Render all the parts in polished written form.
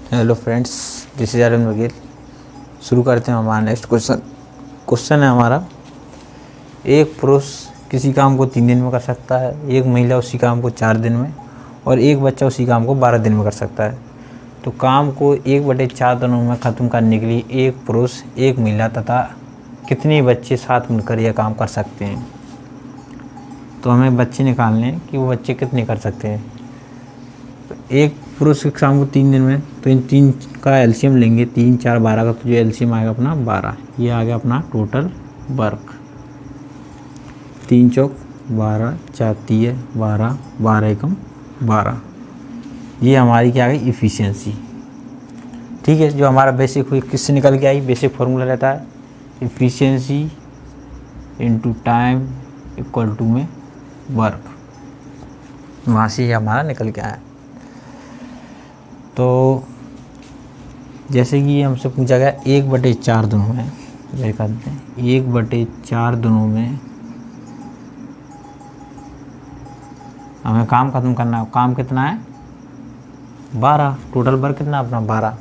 Hello friends, this is Arun वकील। शुरू करते हैं हमारा नेक्स्ट क्वेश्चन है हमारा, एक पुरुष किसी काम को 3 दिन में कर सकता है, एक महिला उसी काम को 4 दिन में और एक बच्चा उसी काम को 12 दिन में कर सकता है। तो काम को 1/4 दिनों में ख़त्म करने के लिए एक पुरुष, एक महिला तथा कितने बच्चे साथ मिलकर यह काम कर सकते हैं। तो हमें बच्चे निकालने हैं कि वो बच्चे कितने कर सकते हैं। तो एक पुरुष के काम को 3 दिन में, तो इन 3 का एलसीएम लेंगे, 3 4 12 का, तो जो एलसीएम आएगा अपना 12। ये आ गया अपना टोटल वर्क। 3 चौक 12, 4 तिये 12, 12 एकम 12। ये हमारी क्या आ गई, इफ़िशियंसी। ठीक है, जो हमारा बेसिक हुई किससे निकल के आई, बेसिक फार्मूला रहता है efficiency into time equal to में वर्क। वहाँ से ये हमारा निकल के आया। तो जैसे कि हमसे पूछा गया 1/4 दिनों में, ये करते हैं 1/4 दिनों में हमें काम ख़त्म करना है। काम कितना है, 12। टोटल वर्क कितना अपना 12।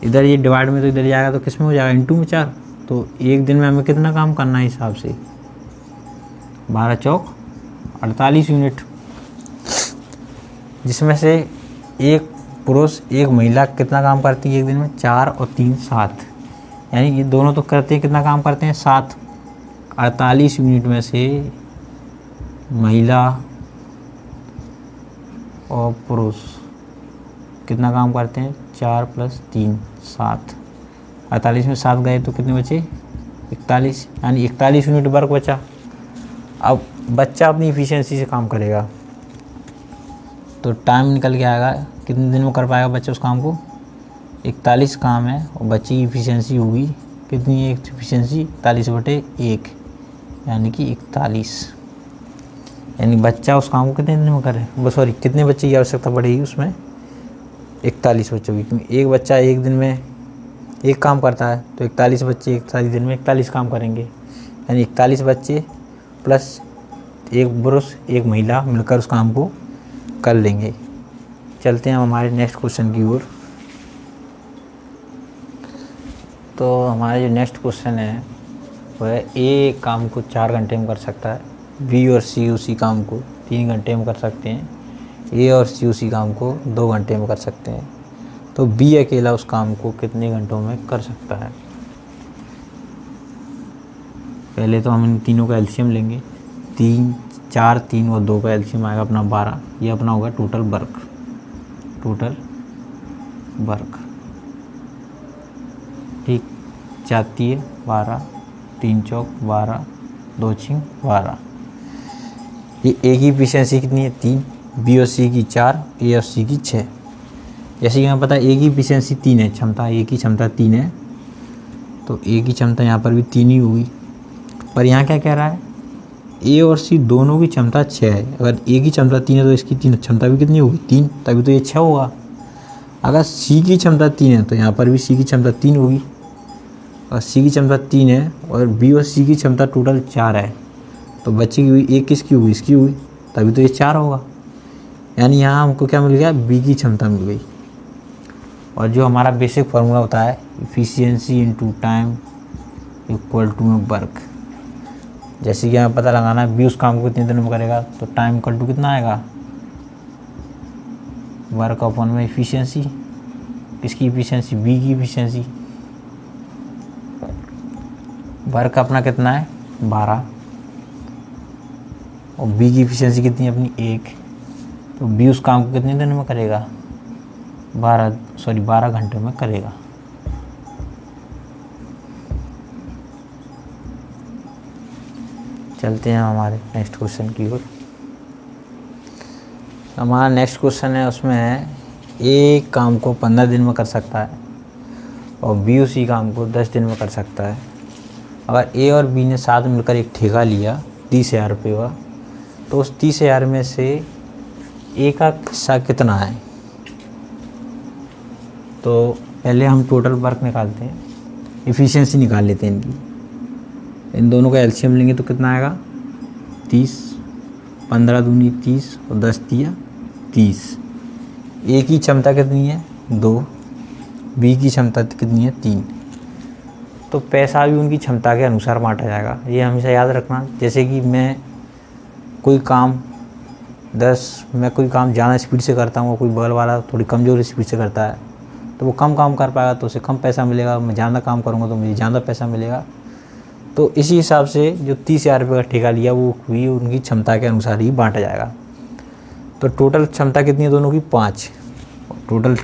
इधर ये डिवाइड में तो इधर जाएगा तो किस में हो जाएगा, इनटू में 4। तो एक दिन में हमें कितना काम करना है हिसाब से, 12 चौक 48 यूनिट, जिसमें से एक पुरुष एक महिला कितना काम करती है एक दिन में, 4 और 3 7। यानी ये दोनों तो करते हैं, कितना काम करते हैं 7। 48 यूनिट में से महिला और पुरुष कितना काम करते हैं, 4 + 3 7। 48 में 7 गए तो कितने बचे, 41। यानी 41 यूनिट वर्क बचा। अब बच्चा अपनी इफ़िशियंसी से काम करेगा तो टाइम निकल के आएगा, कितने दिन में कर पाएगा बच्चा उस काम को। 41 काम है और बच्चे की इफ़िशियंसी होगी कितनी है, इफ़िशियंसी 41/1 यानी कि 41। यानी बच्चा उस काम को कितने दिन में करे, सॉरी कितने बच्चे की आवश्यकता पड़ेगी उसमें, 41 बच्चों की। क्योंकि एक बच्चा एक दिन में एक काम करता है तो 41 बच्चे 41 दिन में 41 काम करेंगे। यानी 41 बच्चे प्लस एक पुरुष एक महिला मिलकर उस काम को कर लेंगे। चलते हैं हमारे नेक्स्ट क्वेश्चन की ओर। तो हमारा जो नेक्स्ट क्वेश्चन है वह है, ए काम को 4 घंटे में कर सकता है, बी और सी उसी काम को 3 घंटे में कर सकते हैं, ए और सी उसी काम को 2 घंटे में कर सकते हैं। तो बी अकेला उस काम को कितने घंटों में कर सकता है। पहले तो हम इन तीनों का एलसीएम लेंगे, 3 4 3 और 2 का एलसीएम आएगा अपना 12। ये अपना होगा टोटल वर्क। ठीक, 4 तिये 12, 3 चौक 12, 2 छिंग 12। ये ए की इफिशियंसी कितनी है, 3, बी और सी की 4, ए और सी की 6। जैसे कि हमें पता है ए की इफिशियंसी 3 है, क्षमता ए की क्षमता 3 है, तो ए की क्षमता यहाँ पर भी 3 ही होगी। पर यहाँ क्या कह रहा है, ए और सी दोनों की क्षमता 6 है। अगर ए की क्षमता 3 है तो इसकी 3 क्षमता भी कितनी होगी, 3, तभी तो ये 6 होगा। अगर सी की क्षमता 3 है तो यहाँ पर भी सी की क्षमता 3 होगी। और सी की क्षमता 3 है और बी और सी की क्षमता टोटल 4 है, तो बच्चे की हुई एक किसकी हुई, इसकी हुई, तभी तो ये 4 होगा। यानी यहाँ हमको क्या मिल गया, बी की क्षमता मिल गई। और जो हमारा बेसिक फार्मूला होता है efficiency into time equal to में वर्क। जैसे कि हमें पता लगाना है बी उस काम को कितने दिनों में करेगा, तो टाइम इक्वल टू कितना आएगा, वर्क अपॉन में इफ़िशियंसी। किसकी इफ़िशियंसी, बी की इफ़िशियंसी। वर्क अपना कितना है 12 और बी की इफ़िशियंसी कितनी है अपनी 1। तो बी उस काम को कितने दिनों में करेगा, 12 घंटे में करेगा। चलते हैं हमारे नेक्स्ट क्वेश्चन की ओर। हमारा नेक्स्ट क्वेश्चन है, उसमें है ए काम को 15 दिन में कर सकता है और बी उसी काम को 10 दिन में कर सकता है। अगर ए और बी ने साथ मिलकर एक ठेका लिया 30,000 रुपये का, तो उस 30,000 में से ए का हिस्सा कितना है। तो पहले हम टोटल वर्क निकालते हैं, इफ़िशियंसी निकाल लेते हैं इनकी। इन दोनों का एलसीएम लेंगे तो कितना आएगा, 30, 15 दूनी 30 और 10 तिया 30। ए की क्षमता कितनी है, 2, बी की क्षमता कितनी है 3, तो पैसा भी उनकी क्षमता के अनुसार बांटा जाएगा। ये हमेशा याद रखना। जैसे कि मैं कोई काम ज़्यादा स्पीड से करता हूँ, कोई बगल वाला थोड़ी कमज़ोर स्पीड से करता है, तो वो कम काम कर पाएगा तो उसे कम पैसा मिलेगा, मैं ज़्यादा काम करूँगा तो मुझे ज़्यादा पैसा मिलेगा। तो इसी हिसाब से जो 30,000 रुपये का ठेका लिया वो भी उनकी क्षमता के अनुसार ही बांटा जाएगा। तो टोटल क्षमता कितनी है दोनों की 5, टोटल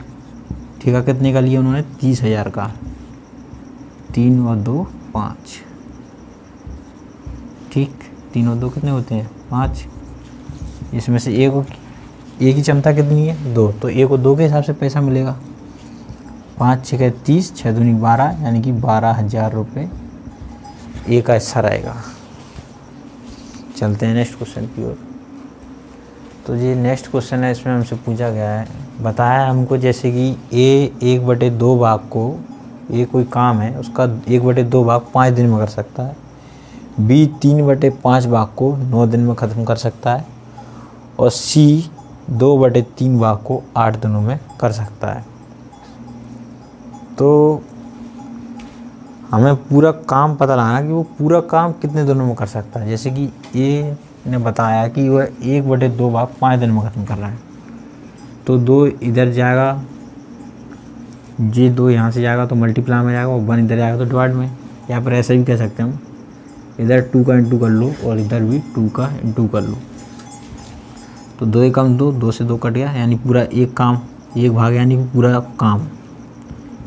ठेका कितने का लिया उन्होंने 30,000 का, 3 और 2 5, ठीक, 3 और 2 कितने होते हैं 5, इसमें से एक की क्षमता कितनी है 2, तो 1 और 2 के हिसाब से पैसा मिलेगा। 5 6 30, 6 दूनी 12, यानी कि 12,000 रुपये ए का हिस्सा रहेगा। चलते हैं नेक्स्ट क्वेश्चन की ओर। तो ये नेक्स्ट क्वेश्चन है, इसमें हमसे पूछा गया है, बताया हमको जैसे कि ए 1/2 भाग को, ये कोई काम है उसका 1/2 भाग 5 दिन में कर सकता है, बी 3/5 भाग को 9 दिन में ख़त्म कर सकता है, और सी 2/3 भाग को 8 दिनों में कर सकता है। तो हमें पूरा काम पता लगाना कि वो पूरा काम कितने दिनों में कर सकता है। जैसे कि ए ने बताया कि वह 1/2 भाग 5 दिन में ख़त्म कर रहा है, तो 2 इधर जाएगा, ये 2 यहाँ से जाएगा तो मल्टीप्लाई में जाएगा, और 1 इधर जाएगा तो डिवाइड में, या फिर ऐसे भी कह सकते हैं हम, इधर 2 का इंटू कर लो और इधर भी 2 का इंटू कर लो, तो 2 एकम 2, 2 से 2 कट गया, यानी पूरा एक काम, एक भाग यानी पूरा काम,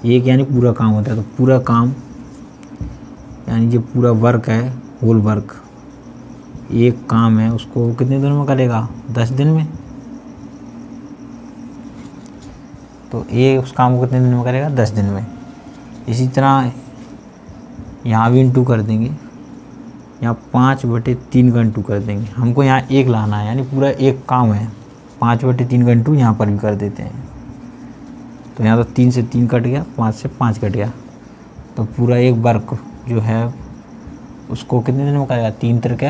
एक यानी पूरा काम होता है, तो पूरा काम यानी जो पूरा वर्क है, होल वर्क, एक काम है उसको कितने दिनों में करेगा 10 दिन में, तो ये उस काम को कितने दिन में करेगा 10 दिन में। इसी तरह यहाँ भी इंटू कर देंगे, यहाँ 5/3 का इंटू कर देंगे, हमको यहाँ 1 लाना है, यानी पूरा एक काम है, 5/3 का इंटू यहाँ पर भी कर देते हैं, तो यहाँ तो 3 से 3 कट गया, 5 से 5 कट गया, तो पूरा एक वर्क जो है उसको कितने दिन में करेगा 3 त्रिक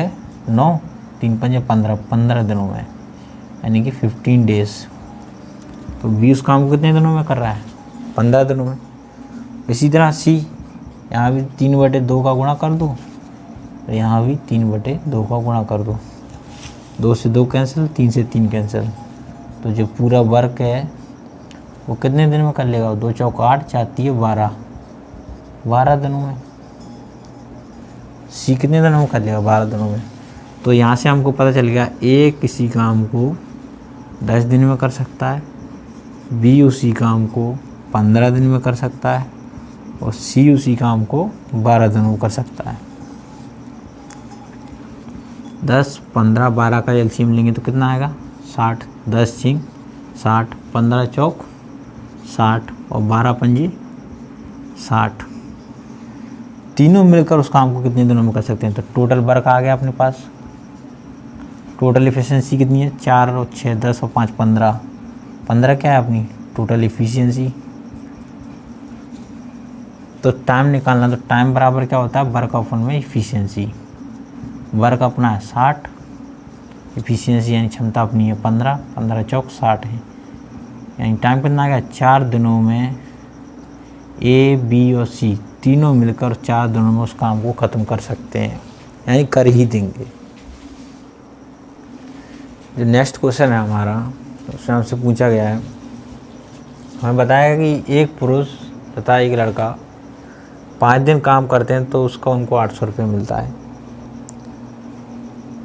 9, 3 5 15, 15 दिनों में, यानी कि 15 डेज। तो बी उस काम को कितने दिनों में कर रहा है 15 दिनों में। इसी तरह सी, यहाँ भी 3/2 का गुणा कर दो, तो यहाँ भी 3/2 का गुणा कर दो, 2 से 2 कैंसिल, 3 से 3 कैंसिल, तो जो पूरा वर्क है वो कितने दिन में कर लेगा, 2 चौक 8, 4 3 12, 12 दिनों में। सी कितने दिनों में कर लेगा 12 दिनों में। तो यहाँ से हमको पता चल गया ए किसी काम को 10 दिन में कर सकता है, बी उसी काम को 15 दिन में कर सकता है, और सी उसी काम को 12 दिनों में कर सकता है। 10 15 12 का एलसीएम लेंगे तो कितना आएगा 60, 10 6 60, 15 चौक 60 और 12 पंजी 60, तीनों मिलकर उस काम को कितने दिनों में कर सकते हैं। तो टोटल वर्क आ गया अपने पास, टोटल इफिशिएंसी कितनी है 4 और 6 10 और 5 15, 15 क्या है अपनी टोटल इफिशिएंसी। तो टाइम निकालना, तो टाइम बराबर क्या होता है वर्क अपन में इफिशिएंसी, वर्क अपना है 60, इफिशिएंसी यानी क्षमता अपनी है 15, 15 चौक 60 है, यानी टाइम कितना आ गया 4 दिनों में ए बी और सी तीनों मिलकर 4 दिनों में उस काम को ख़त्म कर सकते हैं, यानी कर ही देंगे। जो नेक्स्ट क्वेश्चन है हमारा, उसमें हमसे पूछा गया है, हमें बताया कि एक पुरुष तथा एक लड़का 5 दिन काम करते हैं तो उसका उनको 800 रुपये मिलता है,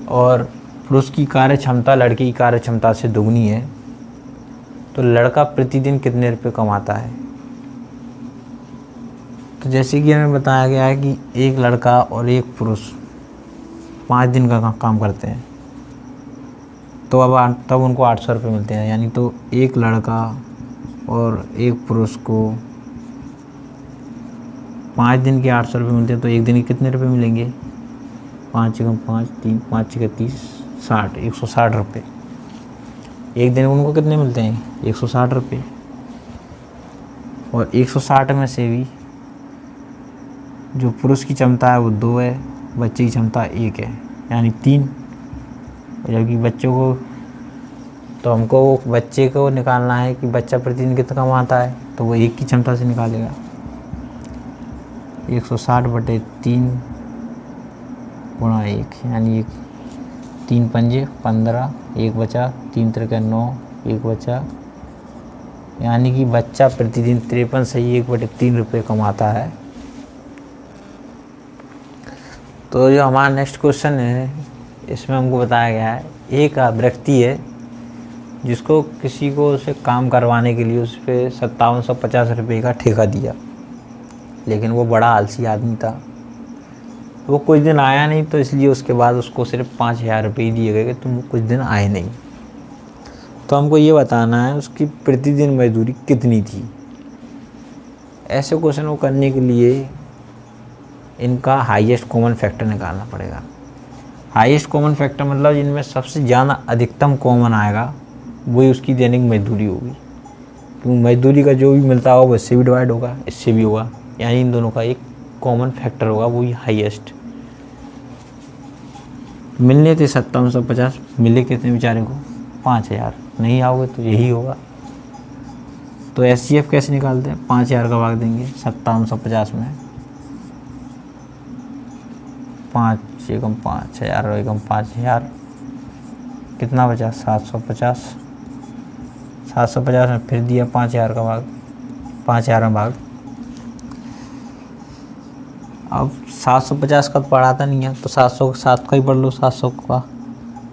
और पुरुष की कार्य क्षमता लड़के की कार्य क्षमता से दोगुनी है, तो लड़का प्रतिदिन कितने रुपये कमाता है। तो जैसे कि हमें बताया गया है कि एक लड़का और एक पुरुष 5 दिन का काम करते हैं, तो अब तब उनको 800 रुपये मिलते हैं, यानी तो एक लड़का और एक पुरुष को 5 दिन के 800 रुपये मिलते हैं, तो एक दिन के कितने रुपये मिलेंगे 5 × 5 3 5 × 30 60, 160 रुपये। एक दिन उनको कितने मिलते हैं 160 रुपये, और 160 में से भी जो पुरुष की क्षमता है वो 2 है, बच्चे की क्षमता 1 है, यानी 3, जबकि बच्चों को तो हमको वो बच्चे को निकालना है कि बच्चा प्रतिदिन कितना कमाता है, तो वो 1 की क्षमता से निकालेगा। 160/3 गुणा 1, यानी 1 3 पंजे 15, 1 बचा, 3 त्रिके 9, 1 बचा, यानी कि बच्चा प्रतिदिन 53 सही 1/3 रुपये कमाता है। तो जो हमारा नेक्स्ट क्वेश्चन है, इसमें हमको बताया गया है, एक व्यक्ति है जिसको किसी को उसे काम करवाने के लिए उस पर 5750 रुपये का ठेका दिया, लेकिन वो बड़ा आलसी आदमी था। वो कुछ दिन आया नहीं, तो इसलिए उसके बाद उसको सिर्फ 5000 रुपये दिए गए कि तुम कुछ दिन आए नहीं। तो हमको ये बताना है उसकी प्रतिदिन मजदूरी कितनी थी। ऐसे क्वेश्चन को करने के लिए इनका हाईएस्ट कॉमन फैक्टर निकालना पड़ेगा। हाईएस्ट कॉमन फैक्टर मतलब इनमें सबसे ज़्यादा अधिकतम कॉमन आएगा, वही उसकी दैनिक मजदूरी होगी। क्योंकि मजदूरी का जो भी मिलता होगा वो इससे भी डिवाइड होगा, इससे भी होगा, यानी इन दोनों का एक कॉमन फैक्टर होगा, वही हाईएस्ट। मिलने थे 5750, मिले कितने बेचारे को? 5000। नहीं आओगे तो यही होगा। तो एचसीएफ कैसे निकालते हैं? 5000 का भाग देंगे 5750 में, 5 एकम 5000 और एकम 5000, कितना बचा? 750। 750 में फिर दिया 5000 का भाग, 5000 में भाग। अब 750 का पढ़ाता नहीं है, तो 700 का ही पढ़ लो। 700 का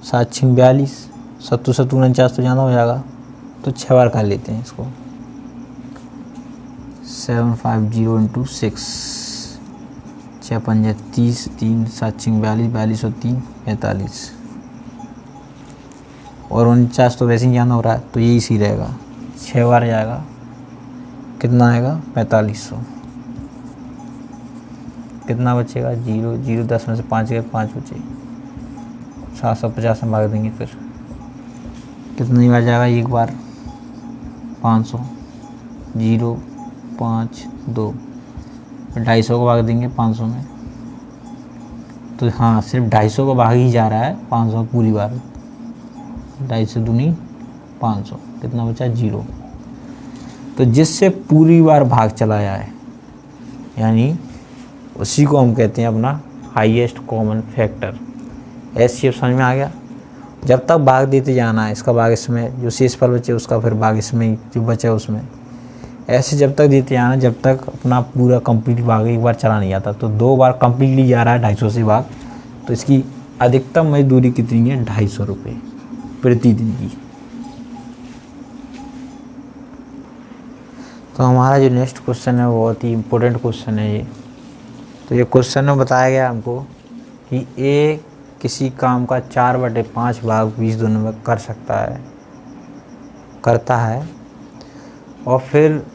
7 6 42, 7 7 49 तो ज़्यादा हो जाएगा, तो 6 बार कर लेते हैं इसको। 750 × 6, 6 पंजे 30, 3 7 6 42, 42 और 3 45, और 49 तो वैसे ही ज़्यादा हो रहा है, तो यही सही रहेगा। 6 बार जाएगा, कितना आएगा? 4500। कितना बचेगा? 0 0, 10 में से 5 गए, 5 बचे। 750 में भाग देंगे, फिर कितनी बार जाएगा? एक बार 500, 0 5 2, 250 को भाग देंगे 500 में। तो हाँ, सिर्फ 250 को भाग ही जा रहा है 500 पूरी बार। 250 दूनी 500, कितना बचा? 0। तो जिससे पूरी बार भाग चला जाए, यानी उसी को हम कहते हैं अपना हाईएस्ट कॉमन फैक्टर। एचसीएफ समझ में आ गया? जब तक भाग देते जाना है, इसका भाग इसमें, जो शेष फल बचे उसका फिर भाग इसमें, जो बचे उसमें, ऐसे जब तक देते जाना, जब तक अपना पूरा कंप्लीट भाग एक बार चला नहीं आता। तो 2 बार कंप्लीटली जा रहा है 250 से भाग, तो इसकी अधिकतम मजदूरी कितनी है? 250 रुपये प्रतिदिन की। तो हमारा जो नेक्स्ट क्वेश्चन है वो बहुत ही इम्पोर्टेंट क्वेश्चन है ये। तो ये क्वेश्चन में बताया गया हमको कि ए किसी काम का 4/5 भाग 20 दिनों में कर सकता है, करता है, और फिर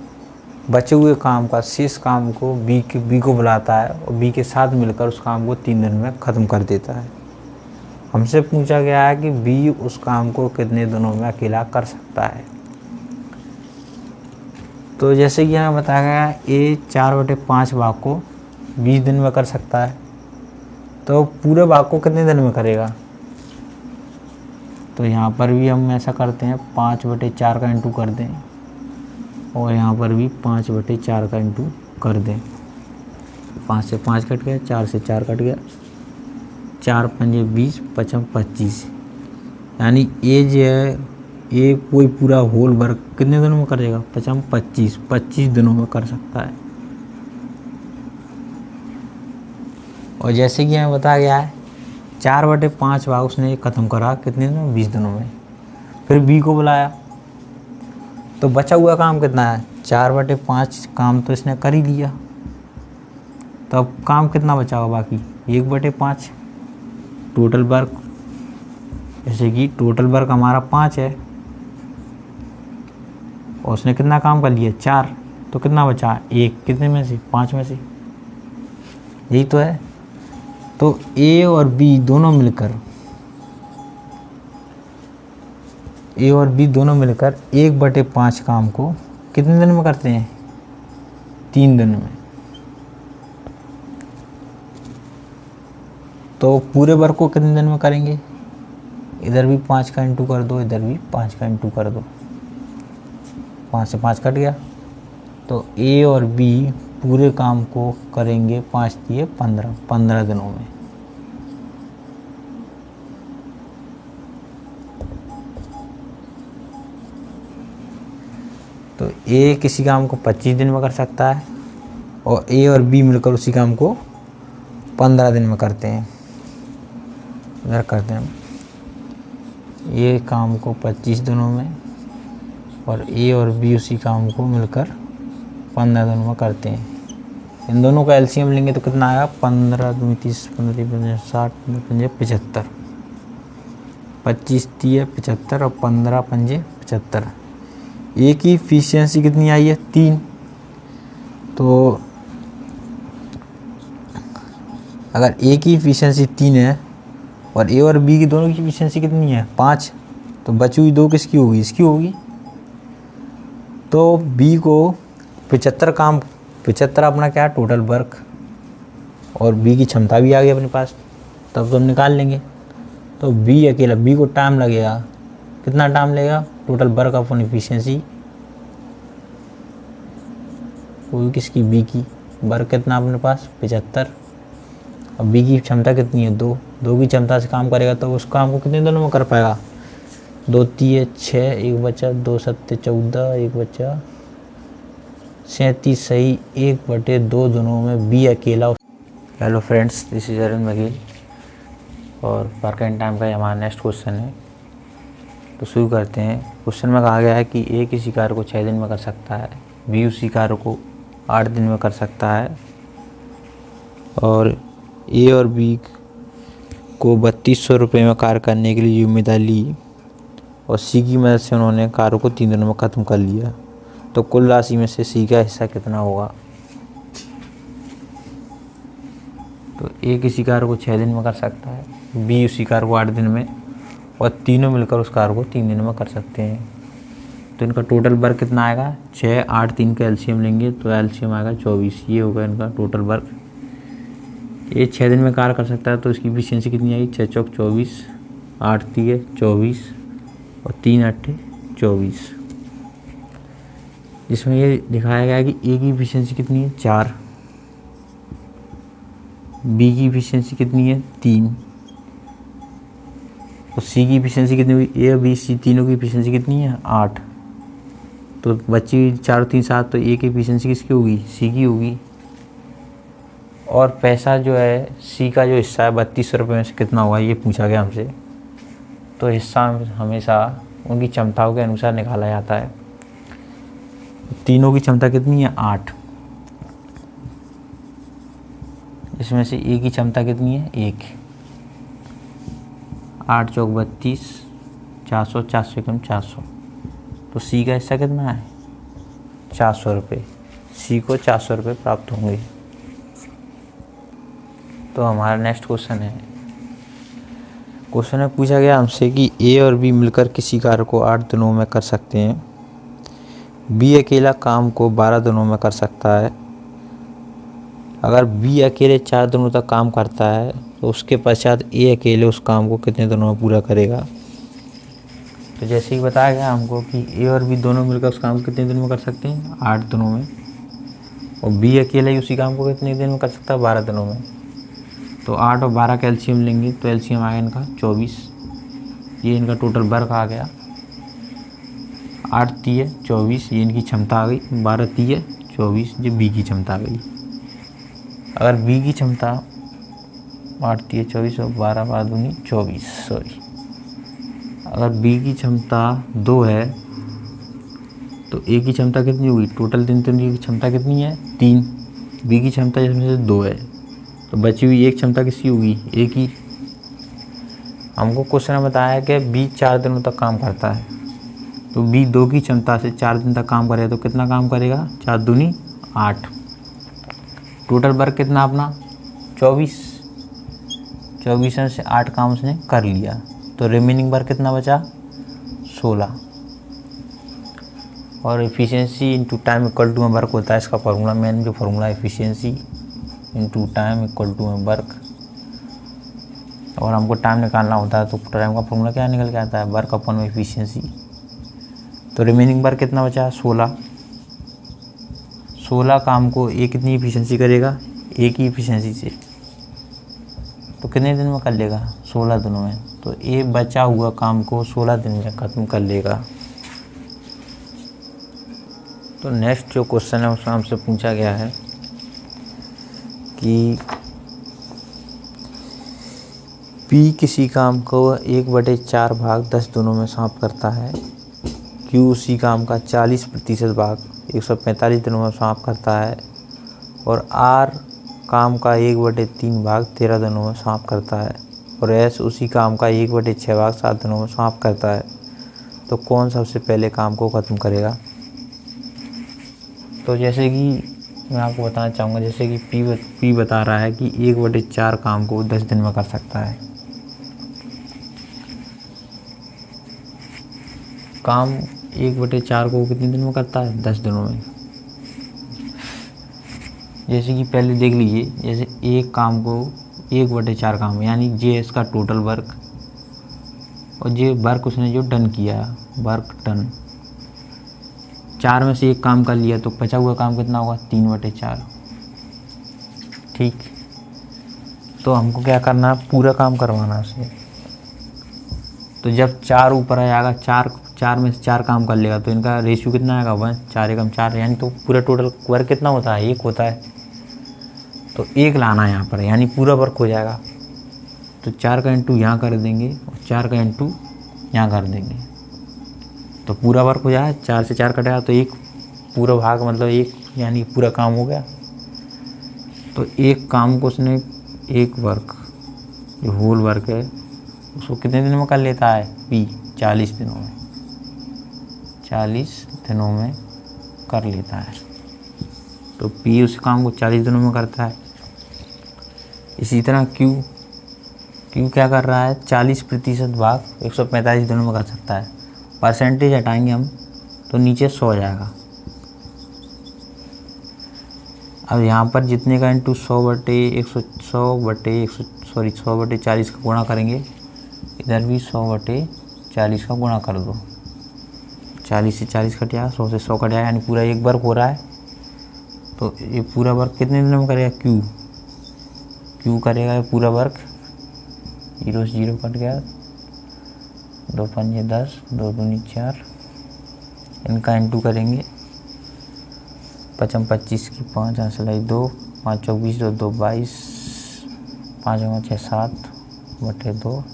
बचे हुए काम का शेष काम को बी को बुलाता है, और बी के साथ मिलकर उस काम को 3 दिन में ख़त्म कर देता है। हमसे पूछा गया है कि बी उस काम को कितने दिनों में अकेला कर सकता है। तो जैसे कि हमें बताया गया है, ए 4/5 भाग को 20 दिन में कर सकता है, तो पूरे भाग को कितने दिन में करेगा? तो यहाँ पर भी हम ऐसा करते हैं, 5/4 का इंटू कर दें, और यहाँ पर भी 5/4 का इंटू कर दें। 5 से 5 कट गया, 4 से 4 कट गया, 4 पंजे 20, 55 25, यानी ए जो है, ए कोई पूरा होल वर्क कितने दिनों में करेगा? 25 दिनों में कर सकता है। और जैसे कि हमें बताया गया है, 4/5 भाग उसने ख़त्म करा कितने दिनों में? 20 दिनों में। फिर बी को बुलाया, तो बचा हुआ काम कितना है? 4/5 काम तो इसने कर ही लिया, तो अब काम कितना बचा होगा बाकी? 1/5 टोटल वर्क। जैसे कि टोटल वर्क हमारा 5 है, और उसने कितना काम कर लिया? 4, तो कितना बचा? 1, कितने में से? 5 में से। यही तो है। तो ए और बी दोनों मिलकर 1/5 काम को कितने दिन में करते हैं? 3 दिन में। तो पूरे वर्क को कितने दिन में करेंगे? इधर भी 5 का इंटू कर दो, इधर भी 5 का इंटू कर दो, 5 से 5 कट गया। तो ए और बी पूरे काम को करेंगे 5 दिए 15 दिनों में। तो ए किसी काम को 25 दिन में कर सकता है और ए और बी मिलकर उसी काम को 15 दिन में करते हैं। इधर करते हैं ये काम को 25 दिनों में और ए और बी उसी काम को मिलकर 15 दिनों में करते हैं। इन दोनों का एलसीएम लेंगे तो कितना आएगा, 15 दूनी 30, 15 पंजे 60, पंजे 75, 25 दिए 75 और 15 पंजे 75। ए की इफिशियंसी कितनी आई है, 3। तो अगर ए की इफिशियंसी 3 है और ए और बी की दोनों की इफिशियंसी कितनी है, 5, तो बची हुई 2 किसकी होगी, इसकी होगी। तो बी को 75 अपना क्या टोटल वर्क और बी की क्षमता भी आ गई अपने पास, तब तो हम निकाल लेंगे। तो बी अकेला, बी को टाइम लगेगा, कितना टाइम लगेगा, टोटल वर्क अपॉन इफिशियंसी, वो किसकी, बी की। वर्क कितना अपने पास 75 और बी की क्षमता कितनी है, 2 की क्षमता से काम करेगा तो उस काम को कितने दिनों में कर पाएगा, 2 3 6, 1 बचा, 2 7 14, 1 बचा 37, सही 1/2 दिनों में बी अकेला। Hello friends, this is Arun Baghel और वर्क एंड टाइम का हमारा नेक्स्ट क्वेश्चन है। तो शुरू करते हैं। क्वेश्चन में कहा गया है कि ए किसी कार्य को 6 दिन में कर सकता है, बी उसी कार्य को 8 दिन में कर सकता है और ए और बी को 3200 रुपये में कार्य करने के लिए जिम्मेदारी ली और सी की मदद से उन्होंने कार्य को 3 दिनों में ख़त्म कर लिया। तो कुल राशि में से सी का हिस्सा कितना होगा। तो ए किसी कार्य को 6 दिन में कर सकता है, बी उसी कार्य को 8 दिन में और तीनों मिलकर उस कार्य को 3 दिन में कर सकते हैं। तो इनका टोटल वर्क कितना आएगा, 6 8 3 का एलसीएम लेंगे तो एलसीएम आएगा 24। ये होगा इनका टोटल वर्क। ये 6 दिन में कार्य कर सकता है तो इसकी एफिशिएंसी कितनी आएगी, 6 चौक 24, 8 3 24 और 3 8 24। जिसमें ये दिखाया गया है कि ए की एफिशिएंसी कितनी है, 4, बी की एफिशिएंसी कितनी है, 3 और सी की एफिशिएंसी कितनी हुई, ए बी सी तीनों की एफिशिएंसी कितनी है, 8। तो बची 4 3 7, तो ए की एफिशिएंसी किसकी होगी, सी की होगी। और पैसा जो है सी का जो हिस्सा है 3200 रुपये में से कितना होगा, ये पूछा गया हमसे। तो हिस्सा हमेशा उनकी क्षमताओं के अनुसार निकाला जाता है। तीनों की क्षमता कितनी है, 8। इसमें से ए की क्षमता कितनी है, 1। 8 चौक 32, 400, 400 कम 400। तो सी का हिस्सा कितना है, 400 रुपये। सी को 400 रुपये प्राप्त होंगे। तो हमारा नेक्स्ट क्वेश्चन है। क्वेश्चन में पूछा गया हमसे कि ए और बी मिलकर किसी कार्य को 8 दिनों में कर सकते हैं, बी अकेला काम को 12 दिनों में कर सकता है। अगर बी अकेले 4 दिनों तक काम करता है तो उसके पश्चात ए अकेले उस काम को कितने दिनों में पूरा करेगा। तो जैसे ही बताया गया हमको कि ए और बी दोनों मिलकर उस काम को कितने दिन में कर सकते हैं, 8 दिनों में, और बी अकेले ही उसी काम को कितने दिन में कर सकता है, 12 दिनों में। तो 8 और 12 का एलसीएम लेंगे तो एलसीएम आएगा इनका 24। ये इनका टोटल वर्क आ गया, 8 3 24, ये इनकी क्षमता आ गई, 12 3 24, ये बी की क्षमता आ गई। अगर बी की क्षमता 8 3 24 और 12 12 दूनी 24, सॉरी, अगर बी की क्षमता 2 है तो ए की क्षमता कितनी होगी, टोटल दिन तो की क्षमता कितनी है, 3। बी की क्षमता इसमें से 2 है तो बची हुई एक क्षमता किसकी होगी, ए की। हमको क्वेश्चन में बताया है कि बी 4 दिनों तक काम करता है, तो बी 2 की क्षमता से 4 दिन तक काम करेगा तो कितना काम करेगा, 4 दूनी 8। टोटल वर्क कितना अपना 24 में से 8 काम उसने कर लिया तो रिमेनिंग वर्क कितना बचा, 16। और efficiency into time equal to में वर्क होता है। इसका फार्मूला, मेन जो फार्मूला है efficiency into time equal to में वर्क। और हमको टाइम निकालना होता है, तो टाइम का फॉर्मूला क्या निकल के आता है, वर्क अपन एफिशिएंसी। तो रिमेनिंग वर्क कितना बचा है, 16। 16 काम को एक कितनी एफिशिएंसी करेगा, एक ही एफिशिएंसी से, तो कितने दिन में कर लेगा, 16 दिनों में। तो ये बचा हुआ काम को 16 दिन में ख़त्म कर लेगा। तो नेक्स्ट जो क्वेश्चन है उसमें हमसे पूछा गया है कि पी किसी काम को 1/4 भाग 10 दिनों में समाप्त करता है, क्यू उसी काम का 40% भाग 145 दिनों में समाप्त करता है, और आर काम का 1/3 भाग 13 दिनों में समाप्त करता है, और एस उसी काम का 1/6 भाग 7 दिनों में समाप्त करता है। तो कौन सबसे पहले काम को ख़त्म करेगा। तो जैसे कि मैं आपको बताना चाहूँगा, जैसे कि पी बता रहा है कि 1/4 काम को 10 दिन में कर सकता है। काम 1/4 को कितने दिन में करता है, 10 दिनों में। जैसे कि पहले देख लीजिए, जैसे एक काम को 1/4 काम, यानी जे इसका टोटल वर्क, और ये वर्क उसने जो डन किया, वर्क डन, 4 में से एक काम कर लिया, तो बचा हुआ काम कितना होगा, 3/4। ठीक, तो हमको क्या करना है, पूरा काम करवाना है उसे। तो जब 4 ऊपर आ जाएगा, 4 में से 4 काम कर लेगा, तो इनका रेशियो कितना आएगा, 1, 4 एकम 4, यानी तो पूरा टोटल वर्क कितना होता है, 1 होता है। तो 1 लाना है यहाँ पर, यानी पूरा वर्क हो जाएगा। तो 4 का इंटू यहाँ कर देंगे, और 4 का इंटू यहाँ कर देंगे, तो पूरा वर्क हो जाएगा। 4 से 4 कटेगा तो 1 पूरा भाग, मतलब 1, यानी पूरा काम हो गया। तो एक काम को उसने, एक वर्क जो होल वर्क है उसको कितने दिन में कर लेता है, पी 40 दिनों में, 40 दिनों में कर लेता है। तो पी उस काम को 40 दिनों में करता है। इसी तरह क्यू क्या कर रहा है, 40% भाग 145 दिनों में कर सकता है। परसेंटेज हटाएंगे हम तो नीचे 100 आ जाएगा। अब यहाँ पर जितने का इंटू 100/40 का गुणा करेंगे, इधर भी 100/40 का गुणा कर दो। 40 से 40 कट जाएगा, 100 से 100 कट जाएगा, यानी पूरा एक वर्क हो रहा है। तो ये पूरा वर्क कितने दिनों में करेगा, क्यू करेगा ये पूरा वर्क। 0 से 0 कट गया, 2 पंजे 10, 2 दूनी 4, इनका इंटू करेंगे। 5 25 की 5 असलाई 2, 5 24 2 2 22, 5 6 7 बटे 2,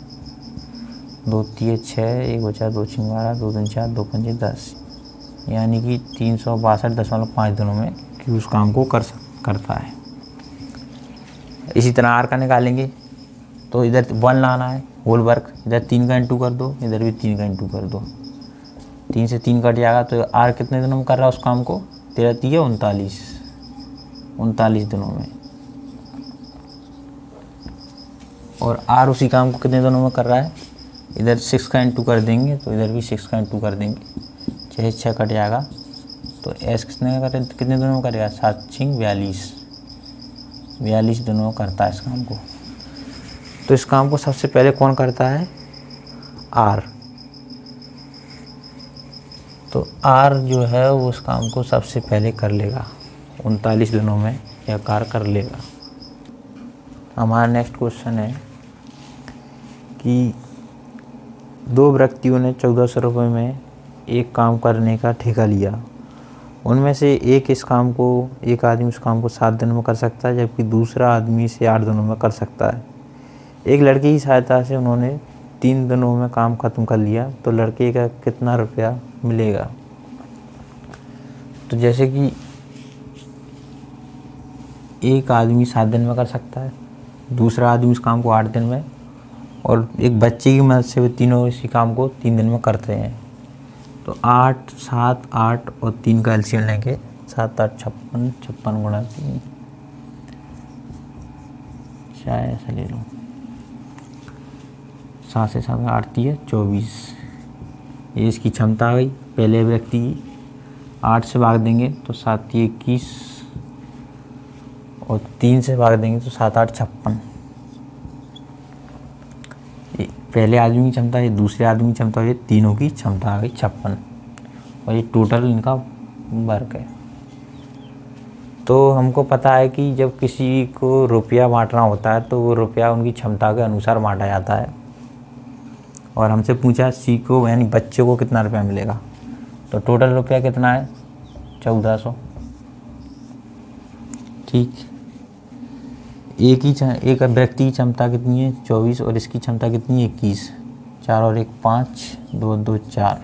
2 3 6, 1 बचा 2 6 12, 2 3 4, 2 5 10, यानी कि 362.5 दिनों में क्यू उस काम को करता है। इसी तरह आर का निकालेंगे, तो इधर 1 लाना है होल वर्क, इधर 3 का इंटू कर दो, इधर भी 3 का इंटू कर दो। 3 से 3 कट जाएगा, तो आर कितने दिनों में कर रहा है उस काम को, 13 3 39 दिनों में। और आर उसी काम को कितने दिनों में कर रहा है, इधर 6 का इंटू कर देंगे, तो इधर भी 6 का इंटू कर देंगे, 6 6 कट जाएगा। तो एस कितने दिनों में करेगा, 7 6 42 दिनों में करता है इस काम को। तो इस काम को सबसे पहले कौन करता है, आर। तो आर जो है वो उस काम को सबसे पहले कर लेगा, 39 दिनों में यह कार्य कर लेगा। हमारा नेक्स्ट क्वेश्चन है कि 2 व्यक्तियों ने 1400 रुपये में एक काम करने का ठेका लिया। उनमें से एक आदमी उस काम को 7 दिनों में कर सकता है, जबकि दूसरा आदमी इसे 8 दिनों में कर सकता है। एक लड़के की सहायता से उन्होंने 3 दिनों में काम ख़त्म कर लिया, तो लड़के का कितना रुपया मिलेगा। तो जैसे कि एक आदमी 7 दिन में कर सकता है, दूसरा आदमी उस काम को 8 दिन में, और एक बच्चे की मदद से वे तीनों इसी काम को 3 दिन में करते हैं। तो 8 7 8 और 3 का एलसीएम लेंगे, 7 8 56, 56 गुणा 3, चाहे ऐसा ले लो, 7 से 7 8 3 24, ये इसकी क्षमता आ गई पहले व्यक्ति की। 8 से भाग देंगे तो 7 21, और 3 से भाग देंगे तो 7 8 56। पहले आदमी की क्षमता, ये दूसरे आदमी की क्षमता, ये तीनों की क्षमता आ गई 56 और ये टोटल इनका वर्क है। तो हमको पता है कि जब किसी को रुपया बांटना होता है तो वो रुपया उनकी क्षमता के अनुसार बांटा जाता है। और हमसे पूछा सी को यानी बच्चे को कितना रुपया मिलेगा, तो टोटल रुपया कितना है 1400। ठीक, एक व्यक्ति की क्षमता कितनी है 24 और इसकी क्षमता कितनी है 21, 4 और 1 5, 2 2 4,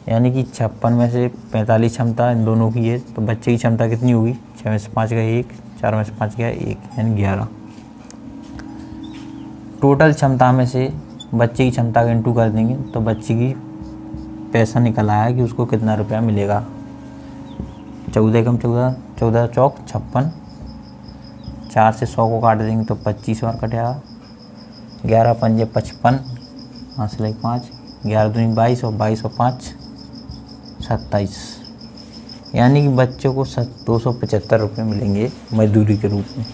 यानी कि 56 में से 45 क्षमता इन दोनों की है। तो बच्चे की क्षमता कितनी होगी, 6 में से 5 गया 1, 4 में से 5 गया 1, यानी 11। टोटल क्षमता में से बच्चे की क्षमता का इंटू कर देंगे तो बच्चे की पैसा निकल आया कि उसको कितना रुपया मिलेगा। 14 कम 14, 14 चौक 56, 4 से 100 को काट देंगे तो 25 और कटेगा, 11 पंजे 55, 5 से 5, 11 दूनी 22 और 22 और 5 27, यानी कि बच्चों को 275 रुपये मिलेंगे मजदूरी के रूप में।